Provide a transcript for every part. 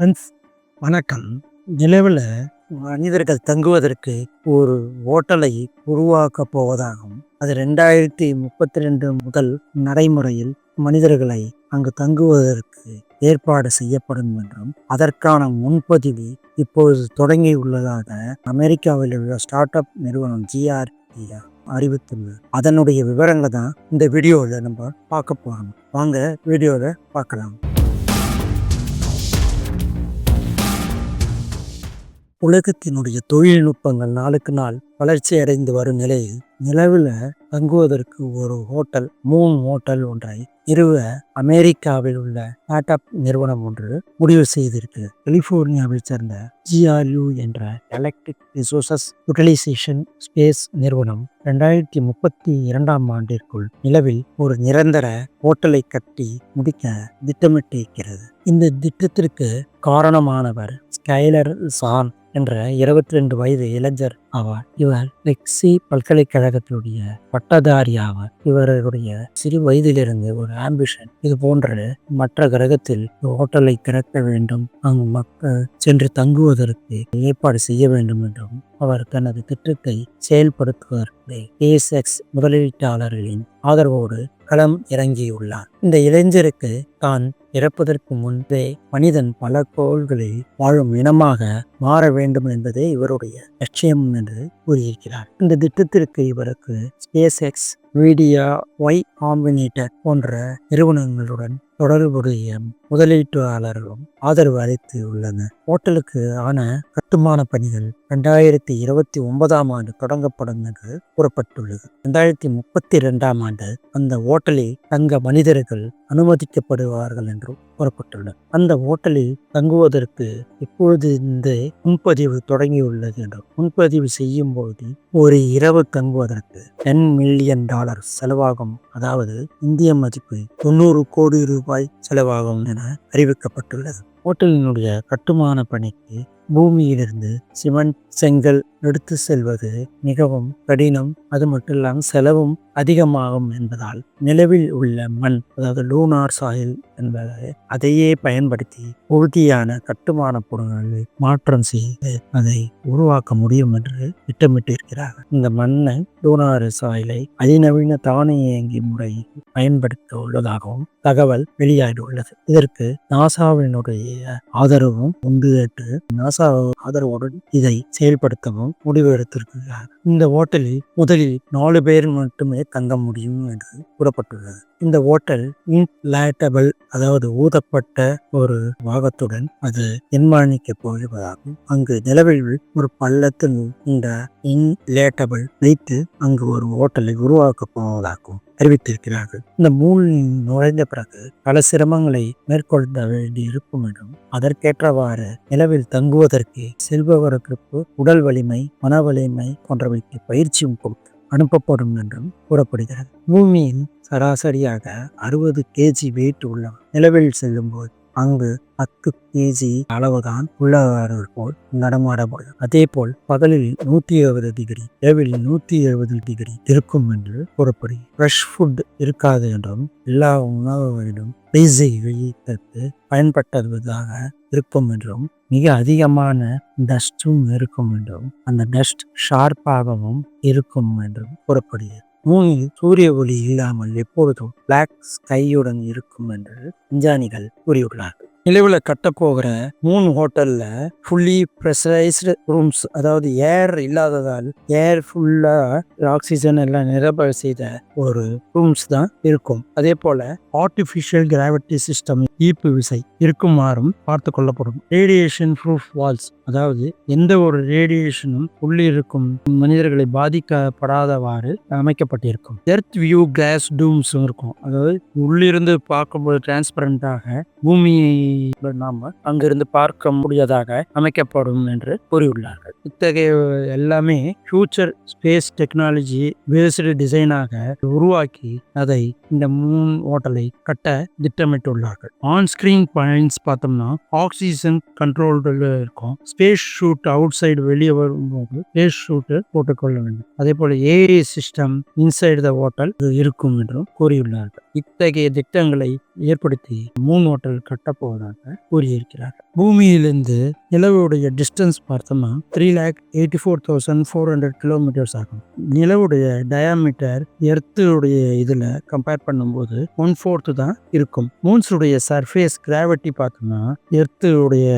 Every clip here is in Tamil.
ஃப்ரெண்ட்ஸ், வணக்கம். நிலவில் மனிதர்கள் தங்குவதற்கு ஒரு ஓட்டலை உருவாக்கப் போவதாகவும், அது 2032 முதல் நடைமுறையில் மனிதர்களை அங்கு தங்குவதற்கு ஏற்பாடு செய்யப்படும் என்றும், அதற்கான முன்பதிவு இப்பொழுது தொடங்கியுள்ளதாக அமெரிக்காவில் உள்ள ஸ்டார்ட் அப் நிறுவனம் GRP அறிவித்துள்ளது. அதனுடைய விவரங்களை தான் இந்த வீடியோவில் நம்ம பார்க்க போகிறோம். வாங்க வீடியோவில் பார்க்கலாம். உலகத்தினுடைய தொழில்நுட்பங்கள் நாளுக்கு நாள் வளர்ச்சி அடைந்து வரும் நிலையில் நிலவில் தங்குவதற்கு ஒரு ஹோட்டல், மூன் ஹோட்டல் ஒன்றை நிறுவ அமெரிக்காவில் உள்ள ஸ்டார்ட் அப் நிறுவனம் ஒன்று முடிவு செய்திருக்கு. கலிபோர்னியாவில் சேர்ந்த GRU என்ற எலக்ட்ரிக் ரிசோர்சஸ் யூட்டிலைசேஷன் ஸ்பேஸ் நிறுவனம் 2032 ஆண்டிற்குள் நிலவில் ஒரு நிரந்தர ஹோட்டலை கட்டி முடிக்க திட்டமிட்டிருக்கிறது. இந்த திட்டத்திற்கு காரணமானவர் ஸ்கைலர் சான் என்ற 22 வயது இளைஞர் ஆவார். இவர் லெக்ஸி பல்கலைக்கழகத்தினுடைய பட்டதாரி ஆவார். இவருடைய சிறு வயதிலிருந்து ஒரு ஆம்பிஷன், இது போன்ற மற்ற கிரகத்தில் ஹோட்டலை திறக்க வேண்டும், அங்கு மக்கள் சென்று தங்குவதற்கு ஏற்பாடு செய்ய வேண்டும் என்றும் அவர் தனது திட்டத்தை செயல்படுத்துவதற்கு SpaceX முதலீட்டாளர்களின் ஆதரவோடு களம் இறங்கியுள்ளார். இந்த இளைஞருக்கு தான் இறப்பதற்கு முன்பே மனிதன் பல கோள்களில் வாழும் இனமாக மாற வேண்டும் என்பதே இவருடைய லட்சியம் என்று கூறியிருக்கிறார். இந்த திட்டத்திற்கு இவருக்கு SpaceX, மீடியா, Y காம்பினேட்டர் போன்ற நிறுவனங்களுடன் தொடர்புடைய முதலீட்டாளர்களும் ஆதரவு அளித்து உள்ளனர். ஹோட்டலுக்கு ஆன கட்டுமான பணிகள் 2029 ஆண்டு தொடங்கப்படும் என்று கூறப்பட்டுள்ளது. 2032 ஆண்டு அந்த ஹோட்டலில் தங்க மனிதர்கள் அனுமதிக்கப்படுவார்கள் என்றும் கூறப்பட்டுள்ளது. அந்த ஹோட்டலில் தங்குவதற்கு இப்பொழுது இந்த முன்பதிவு தொடங்கியுள்ளது என்றும், முன்பதிவு செய்யும் போது ஒரு இரவு தங்குவதற்கு $10 மில்லியன் செலவாகும், அதாவது இந்திய மதிப்பு 90 கோடி ரூபாய் செலவாகும் என அறிவிக்கப்பட்டுள்ளது. ஹோட்டலினுடைய கட்டுமான பணிக்கு பூமியிலிருந்து சிமெண்ட், செங்கல் எடுத்து செல்வது மிகவும் கடினம். அது மட்டும் இல்லாமல் செலவும் அதிகமாகும் என்பதால் நிலவில் உள்ள மண், அதாவது லூனார் சாயில் என்பதை அதையே பயன்படுத்தி உறுதியான கட்டுமான பொருட்களை மாற்றம் செய்து அதை உருவாக்க முடியும் என்று திட்டமிட்டிருக்கிறார்கள். இந்த மண்ணை, லூனார் சாயிலை அதிநவீன தானியங்கி முறையில் பயன்படுத்த உள்ளதாகவும் தகவல் வெளியாகியுள்ளது. இதற்கு நாசாவினுடைய ஆதரவும் உண்டு என்று நாசா ஆதரவுடன் இதை செயல்படுத்தவும் முடிவு எடுத்திருக்கிறார். இந்த ஹோட்டலில் முதலில் 4 பேர் மட்டுமே தங்க முடியும் என்று கூறப்பட்டுள்ளது. இந்த ஹோட்டல் இன்லேட்டபிள், அதாவது ஊதப்பட்ட ஒரு பாகத்துடன் அது நிர்மாணிக்க போவதாகும். அங்கு நிலவில் ஒரு பள்ளத்தில் இந்த இன்லேட்டபிள் வைத்து அங்கு ஒரு ஹோட்டலை உருவாக்க போவதாகும் அறிவித்திருக்கிறார்கள். இந்த மூலில் நுழைந்த பிறகு பல சிரமங்களை மேற்கொள்ள வேண்டி இருக்கும் என்றும், அதற்கேற்றவாறு நிலவில் தங்குவதற்கு செல்பவர்களுக்கு உடல் வலிமை, மன வலிமை போன்றவைக்கு பயிற்சியும் கொடுத்து அனுப்பப்படும் என்றும் கூறப்படுகிறது. பூமியில் சராசரியாக 60 kg வெயிட் உள்ள நிலவில் செல்லும் போது அங்கு 10 kg அளவுதான் உள்ளவர்கள் போல் நடமாட முடியும். அதே போல் பகலில் 170 டிகிரி, இரவில் 170 டிகிரி இருக்கும் என்று கூறப்படுகிறது. ஃப்ரெஷ் ஃபுட் இருக்காது என்றும், எல்லா உணவுகளிலும் வெளியிட்டு பயன்படுத்துவதாக இருக்கும் என்றும், மிக அதிகமான டஸ்டும் இருக்கும் என்றும், அந்த டஸ்ட் ஷார்ப்பாகவும் இருக்கும் என்றும் கூறப்படுகிறது. பூமியில் சூரிய ஒளி இல்லாமல் எப்பொழுதும் பிளாக் ஸ்கையுடன் இருக்கும் என்று விஞ்ஞானிகள் கூறியுள்ளார்கள். நிலவில் கட்டப்போகிற மூன் ஹோட்டல்ல ஃபுல்லி ப்ரெஷரைஸ்டு ரூம்ஸ், அதாவது ஏர் இல்லாததால் ஏர் ஃபுல்லா ஆக்சிஜன் எல்லாம் நிரப்ப செய்த ஒரு ரூம்ஸ் தான் இருக்கும். அதே போல ஆர்டிஃபிஷியல் கிராவிட்டி சிஸ்டம், ஈர்ப்பு விசை இருக்குமாறும் பார்த்து கொள்ளப்படும். ரேடியேஷன் ப்ரூஃப் வால்ஸ், அதாவது எந்த ஒரு ரேடியேஷனும் உள்ளே இருக்கும் மனிதர்களை பாதிக்கப்படாதவாறு அமைக்கப்பட்டிருக்கும். எர்த் வியூ கிளாஸ் டூம்ஸ் இருக்கும், அதாவது உள்ளிருந்து பார்க்கும்போது டிரான்ஸ்பரண்டாக பூமியை நாம அங்கிருந்து பார்க்க முடியாதாக அமைக்கப்படும் என்று கூறியுள்ளார்கள். இத்தகைய எல்லாமே ஃபியூச்சர் ஸ்பேஸ் டெக்னாலஜி பேஸ்டு டிசைனாக உருவாக்கி அதை இந்த மூன் ஹோட்டலை கட்ட திட்டமிட்டுள்ளார்கள். ஆன் ஸ்கிரீன் பாயிண்ட்ஸ் பார்த்தோம்னா ஆக்சிஜன் கண்ட்ரோல்ல இருக்கும். ஸ்பேஸ் ஷூட் அவுட் சைடு வெளியே வரும்போது ஸ்பேஸ் ஷூட் போட்டுக்கொள்ள வேண்டும். அதே போல AI system inside the hotel இருக்கும் என்றும் கூறியுள்ளார்கள். இத்தகைய திட்டங்களை ஏற்படுத்தி மூன் ஹோட்டல் கட்டப்போவதாக கூறியிருக்கிறார். பூமியிலிருந்து நிலவுடைய டிஸ்டன்ஸ் பார்த்தோம்னா 3,84,400 கிலோமீட்டர்ஸ் ஆகும். நிலவுடைய டயாமீட்டர் எர்த்துடைய இதில் கம்பேர் பண்ணும்போது 1/4 தான் இருக்கும். மூன்ஸுடைய சர்ஃபேஸ் கிராவிட்டி பார்த்தோம்னா எர்த்துடைய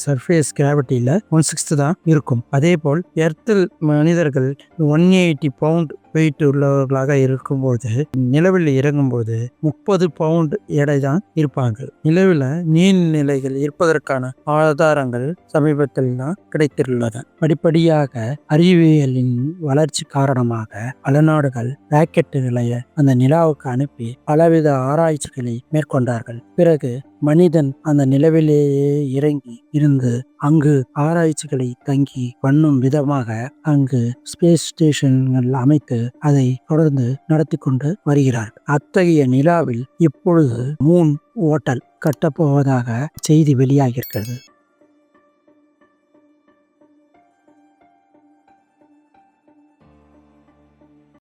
சர்ஃபேஸ் கிராவிட்டியில் 1/6 தான் இருக்கும். அதே போல் எர்த்தில் மனிதர்கள் 180 பவுண்ட் வெயிட் உள்ளவர்களாக இருக்கும்போது நிலவில் இறங்கும்போது 30 பவுண்ட் எடை தான் இருப்பாங்க. நிலவில் நீர்நிலைகள் இருப்பதற்கான ஆதாரங்கள் சமீபத்தில் தான் கிடைத்துள்ளன. படிப்படியாக அறிவியலின் வளர்ச்சி காரணமாக பல நாடுகள் ராக்கெட்டுகளை அந்த நிலாவுக்கு அனுப்பி பலவித ஆராய்ச்சிகளை மேற்கொண்டார்கள். பிறகு மனிதன் அந்த நிலவிலேயே இறங்கி இருந்து அங்கு ஆராய்ச்சிகளை தங்கி பண்ணும் விதமாக அங்கு ஸ்பேஸ் ஸ்டேஷன்கள் அமைத்து அதை தொடர்ந்து நடத்தி கொண்டு வருகிறார். அத்தகைய நிலாவில் இப்பொழுது மூன் ஹோட்டல் கட்டப்போவதாக செய்தி வெளியாகியிருக்கிறது.